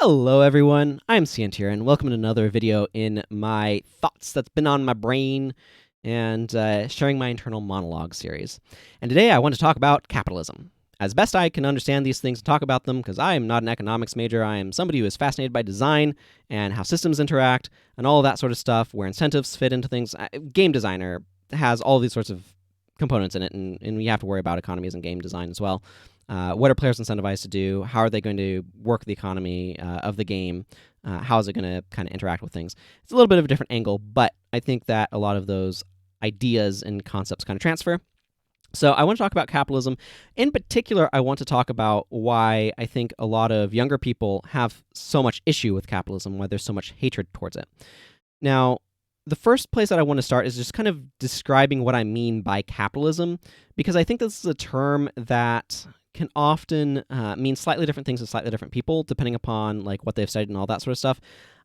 Hello everyone, I'm Santir, and welcome to another video in my thoughts that's been on my brain and sharing my internal monologue series. And today I want to talk about capitalism. As best I can understand these things and talk about them, because I am not an economics major, I am somebody who is fascinated by design and how systems interact and all of that sort of stuff, where incentives fit into things. Game designer has all these sorts of components in it, and we have to worry about economies in game design as well. What are players incentivized to do? How are they going to work the economy of the game? How is it going to kind of interact with things? It's a little bit of a different angle, but I think that a lot of those ideas and concepts kind of transfer. So I want to talk about capitalism. In particular, I want to talk about why I think a lot of younger people have so much issue with capitalism, why there's so much hatred towards it. Now, the first place that I want to start is just kind of describing what I mean by capitalism, because I think this is a term that can often mean slightly different things to slightly different people, depending upon like what they've studied and all that sort of stuff.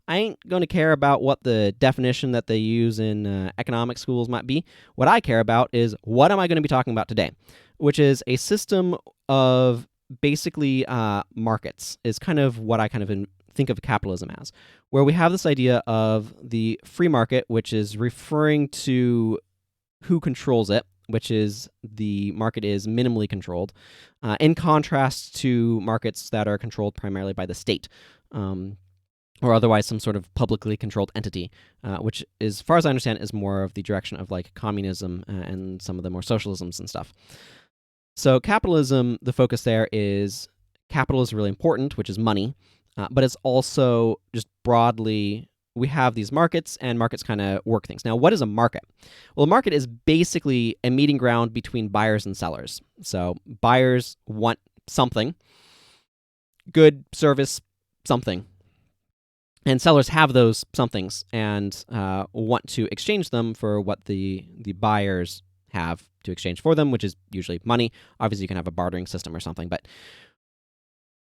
I ain't going to care about what the definition that they use in economic schools might be. What I care about is what am I going to be talking about today, which is a system of basically markets is kind of what I kind of think of capitalism as, where we have this idea of the free market, which is referring to who controls it, which is the market is minimally controlled, in contrast to markets that are controlled primarily by the state, or otherwise some sort of publicly controlled entity, which, as far as I understand, is more of the direction of like communism and some of the more socialisms and stuff. So capitalism, the focus there is capital is really important, which is money, but it's also just broadly we have these markets, and markets kind of work things. Now, what is a market? Well, a market is basically a meeting ground between buyers and sellers. So buyers want something, good, service, something. And sellers have those somethings and want to exchange them for what the buyers have to exchange for them, which is usually money. Obviously, you can have a bartering system or something. But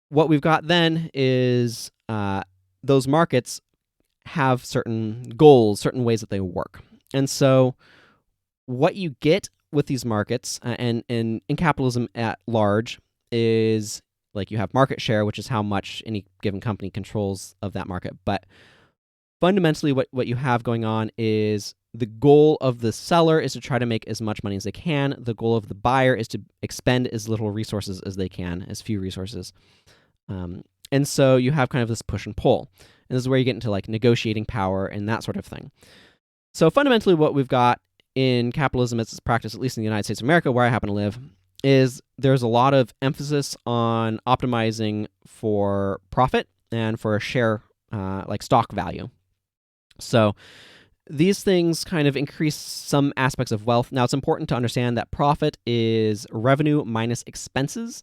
what we've got then is those markets have certain goals, certain ways that they work. And so what you get with these markets and in capitalism at large is like you have market share, which is how much any given company controls of that market. But fundamentally what you have going on is the goal of the seller is to try to make as much money as they can. The goal of the buyer is to expend as little resources as they can, as few resources. And so you have kind of this push and pull. And this is where you get into like negotiating power and that sort of thing. So fundamentally what we've got in capitalism as it's practiced, at least in the United States of America, where I happen to live, is there's a lot of emphasis on optimizing for profit and for a share, like stock value. So these things kind of increase some aspects of wealth. Now, it's important to understand that profit is revenue minus expenses.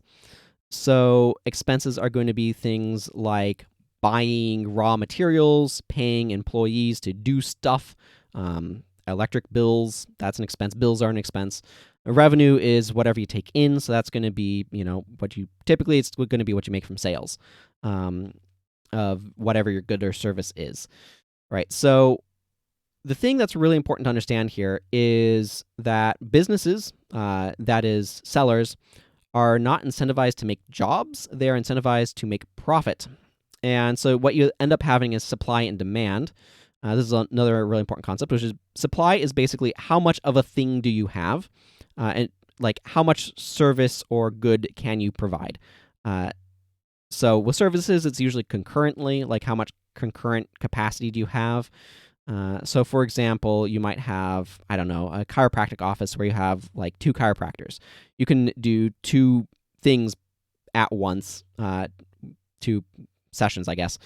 So expenses are going to be things like buying raw materials, paying employees to do stuff, electric bills, that's an expense. Bills are an expense. Revenue is whatever you take in, so that's going to be, what you typically it's going to be what you make from sales of whatever your good or service is, right? So the thing that's really important to understand here is that businesses, that is sellers, are not incentivized to make jobs. They are incentivized to make profit. And so what you end up having is supply and demand. This is another really important concept, which is supply is basically how much of a thing do you have, and like how much service or good can you provide. So with services, it's usually concurrently, like how much concurrent capacity do you have. So for example, you might have, I don't know, a chiropractic office where you have like 2 chiropractors. You can do 2 things at once, 2 sessions, I guess,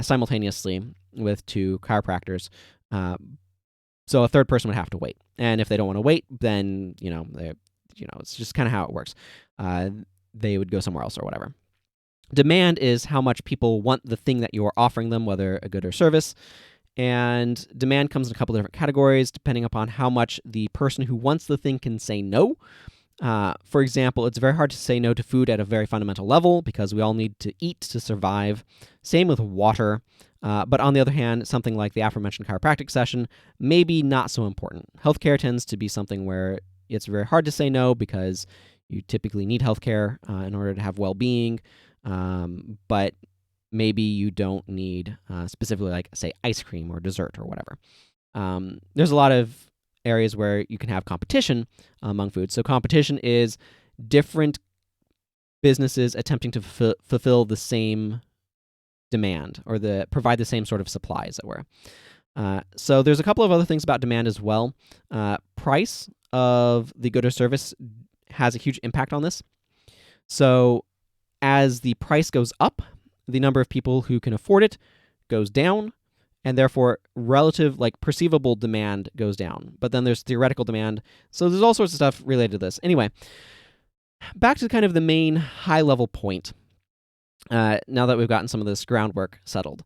simultaneously with 2 chiropractors. So a third person would have to wait. And if they don't want to wait, then, it's just kind of how it works. They would go somewhere else or whatever. Demand is how much people want the thing that you are offering them, whether a good or service. And demand comes in a couple different categories, depending upon how much the person who wants the thing can say no. For example, it's very hard to say no to food at a very fundamental level because we all need to eat to survive. Same with water. But on the other hand, something like the aforementioned chiropractic session, maybe not so important. Healthcare tends to be something where it's very hard to say no because you typically need healthcare in order to have well-being. But maybe you don't need specifically, like, say, ice cream or dessert or whatever. There's a lot of areas where you can have competition among foods. So competition is different businesses attempting to fulfill the same demand or provide the same sort of supply, as it were. So there's a couple of other things about demand as well. Price of the good or service has a huge impact on this. So as the price goes up, the number of people who can afford it goes down, and therefore relative, like, perceivable demand goes down. But then there's theoretical demand. So there's all sorts of stuff related to this. Anyway, back to kind of the main high-level point, now that we've gotten some of this groundwork settled.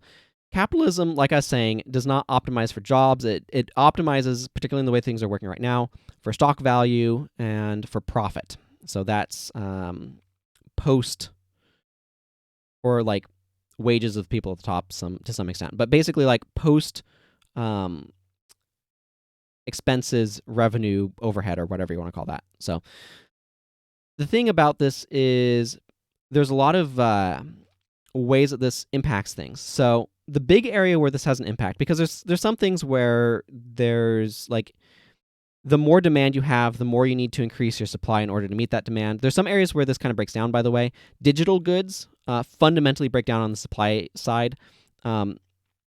Capitalism, like I was saying, does not optimize for jobs. It optimizes, particularly in the way things are working right now, for stock value and for profit. So that's post or like wages of people at the top to some extent. But basically, like, post expenses, revenue, overhead, or whatever you want to call that. So the thing about this is there's a lot of ways that this impacts things. So the big area where this has an impact, because there's some things where there's, like, the more demand you have, the more you need to increase your supply in order to meet that demand. There's some areas where this kind of breaks down, by the way. Digital goods fundamentally break down on the supply side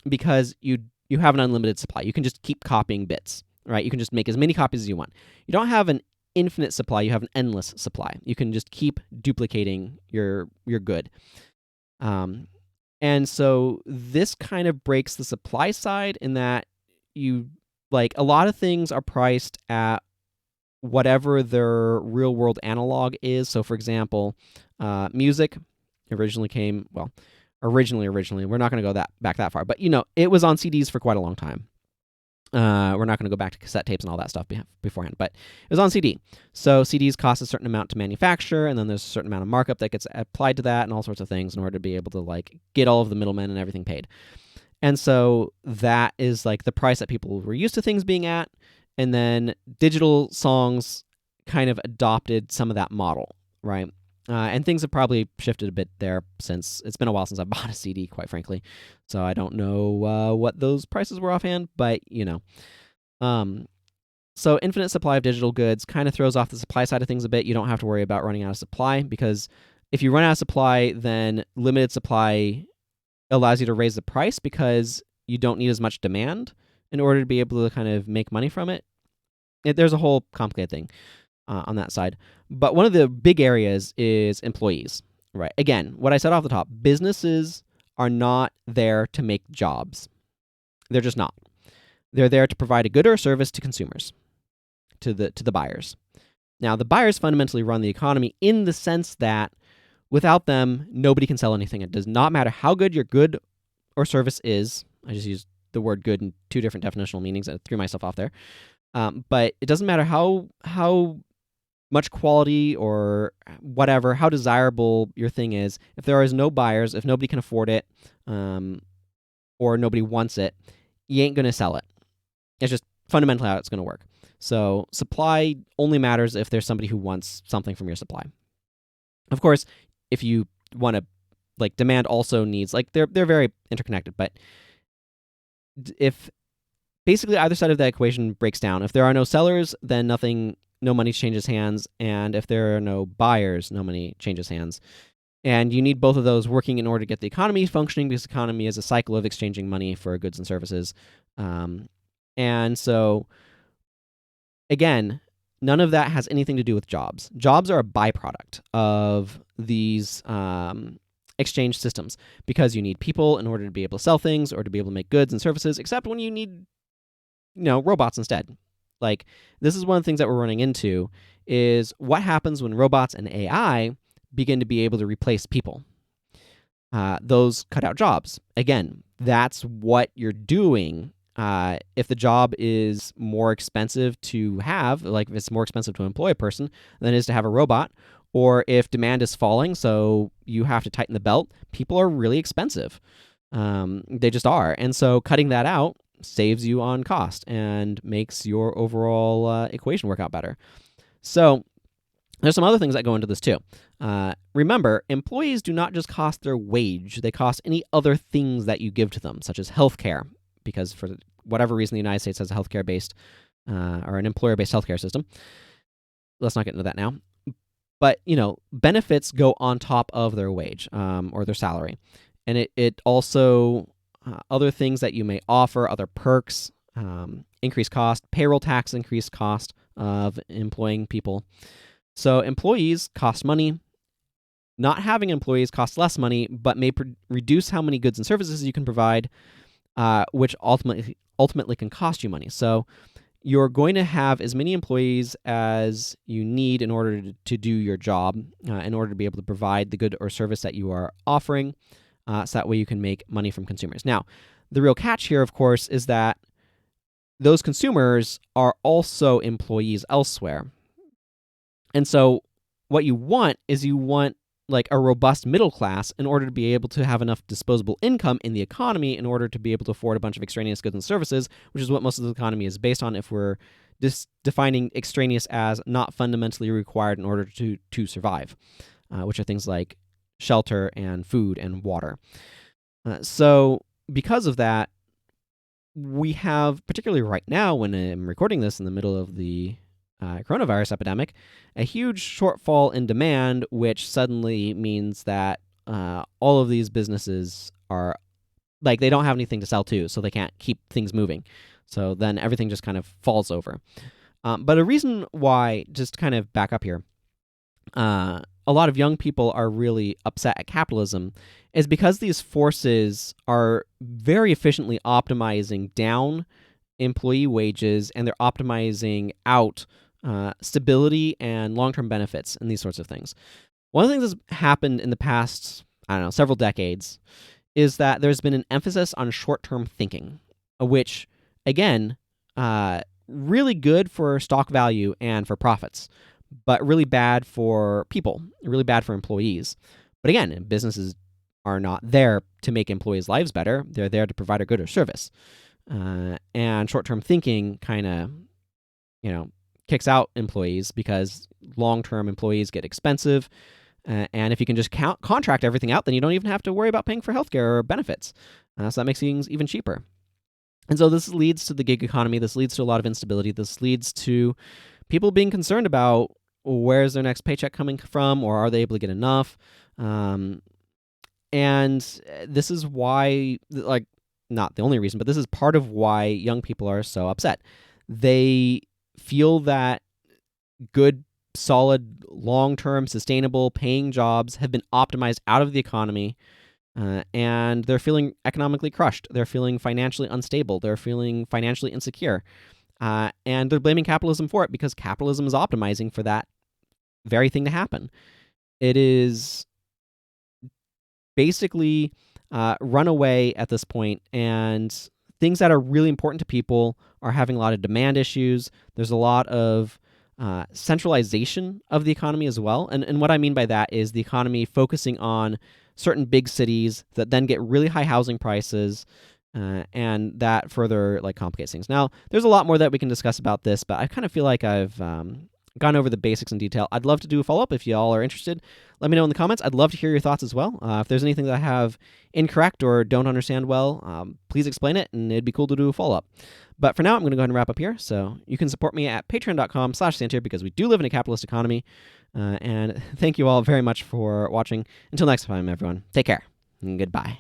because you have an unlimited supply. You can just keep copying bits, right? You can just make as many copies as you want. You don't have an infinite supply. You have an endless supply. You can just keep duplicating your good. And so this kind of breaks the supply side in that a lot of things are priced at whatever their real world analog is. So, for example, music originally, we're not going to go back that far, but it was on CDs for quite a long time. We're not going to go back to cassette tapes and all that stuff beforehand, but it was on CD. So CDs cost a certain amount to manufacture, and then there's a certain amount of markup that gets applied to that and all sorts of things in order to be able to, like, get all of the middlemen and everything paid. And so that is, like, the price that people were used to things being at, and then digital songs kind of adopted some of that model, right? And things have probably shifted a bit there since it's been a while since I bought a CD, quite frankly. So I don't know what those prices were offhand, but so infinite supply of digital goods kind of throws off the supply side of things a bit. You don't have to worry about running out of supply, because if you run out of supply, then limited supply allows you to raise the price because you don't need as much demand in order to be able to kind of make money from it. There's a whole complicated thing on that side. But one of the big areas is employees, right? Again, what I said off the top, businesses are not there to make jobs. They're just not. They're there to provide a good or a service to consumers, to the buyers. Now, the buyers fundamentally run the economy in the sense that without them, nobody can sell anything. It does not matter how good your good or service is. I just used the word good in two different definitional meanings. I threw myself off there. But it doesn't matter how much quality or whatever, how desirable your thing is. If there is no buyers, if nobody can afford it, or nobody wants it, you ain't going to sell it. It's just fundamentally how it's going to work. So supply only matters if there's somebody who wants something from your supply. Of course, if you want to, like, demand also needs, like, they're very interconnected, but if basically either side of that equation breaks down, if there are no sellers, then no money changes hands, and if there are no buyers, no money changes hands. And you need both of those working in order to get the economy functioning, because the economy is a cycle of exchanging money for goods and services. And so, again, none of that has anything to do with jobs. Jobs are a byproduct of these exchange systems, because you need people in order to be able to sell things or to be able to make goods and services, except when you need, robots instead. Like, this is one of the things that we're running into, is what happens when robots and AI begin to be able to replace people. Those cut out jobs. Again, that's what you're doing. If the job is more expensive to have, like if it's more expensive to employ a person than it is to have a robot, or if demand is falling, so you have to tighten the belt, people are really expensive. They just are. And so cutting that out saves you on cost and makes your overall equation work out better. So There's some other things that go into this too. Remember, employees do not just cost their wage, they cost any other things that you give to them, such as healthcare, because for whatever reason the United States has a healthcare-based or an employer-based healthcare system. Let's not get into that now. But, benefits go on top of their wage or their salary. And it also, other things that you may offer, other perks, increased cost, payroll tax, increased cost of employing people. So employees cost money. Not having employees costs less money, but may reduce how many goods and services you can provide, which ultimately can cost you money. So you're going to have as many employees as you need in order to do your job, in order to be able to provide the good or service that you are offering, so that way you can make money from consumers. Now, the real catch here, of course, is that those consumers are also employees elsewhere. And so what you want is like a robust middle class in order to be able to have enough disposable income in the economy in order to be able to afford a bunch of extraneous goods and services, which is what most of the economy is based on if we're defining extraneous as not fundamentally required in order to survive, which are things like shelter and food and water. So because of that, we have, particularly right now when I'm recording this in the middle of the coronavirus epidemic, a huge shortfall in demand, which suddenly means that all of these businesses are, like, they don't have anything to sell to, so they can't keep things moving. So then everything just kind of falls over. But a reason why, just kind of back up here, a lot of young people are really upset at capitalism is because these forces are very efficiently optimizing down employee wages, and they're optimizing out stability and long-term benefits and these sorts of things. One of the things that's happened in the past, several decades, is that there's been an emphasis on short-term thinking, which, again, really good for stock value and for profits, but really bad for people, really bad for employees. But again, businesses are not there to make employees' lives better. They're there to provide a good or service. And short-term thinking kind of, kicks out employees because long-term employees get expensive. And if you can just contract everything out, then you don't even have to worry about paying for healthcare or benefits. So that makes things even cheaper. And so this leads to the gig economy. This leads to a lot of instability. This leads to people being concerned about where's their next paycheck coming from, or are they able to get enough? And this is why, not the only reason, but this is part of why young people are so upset. They feel that good, solid, long-term, sustainable, paying jobs have been optimized out of the economy, and they're feeling economically crushed. They're feeling financially unstable. They're feeling financially insecure. And they're blaming capitalism for it because capitalism is optimizing for that very thing to happen. It is basically run away at this point, and things that are really important to people are having a lot of demand issues. There's a lot of centralization of the economy as well. And what I mean by that is the economy focusing on certain big cities that then get really high housing prices, and that further complicates things. Now, there's a lot more that we can discuss about this, but I kind of feel like I've gone over the basics in detail. I'd love to do a follow-up if y'all are interested. Let me know in the comments. I'd love to hear your thoughts as well. If there's anything that I have incorrect or don't understand well, please explain it, and it'd be cool to do a follow-up. But for now, I'm going to go ahead and wrap up here. So you can support me at patreon.com/Santier because we do live in a capitalist economy. And thank you all very much for watching. Until next time, everyone, take care and goodbye.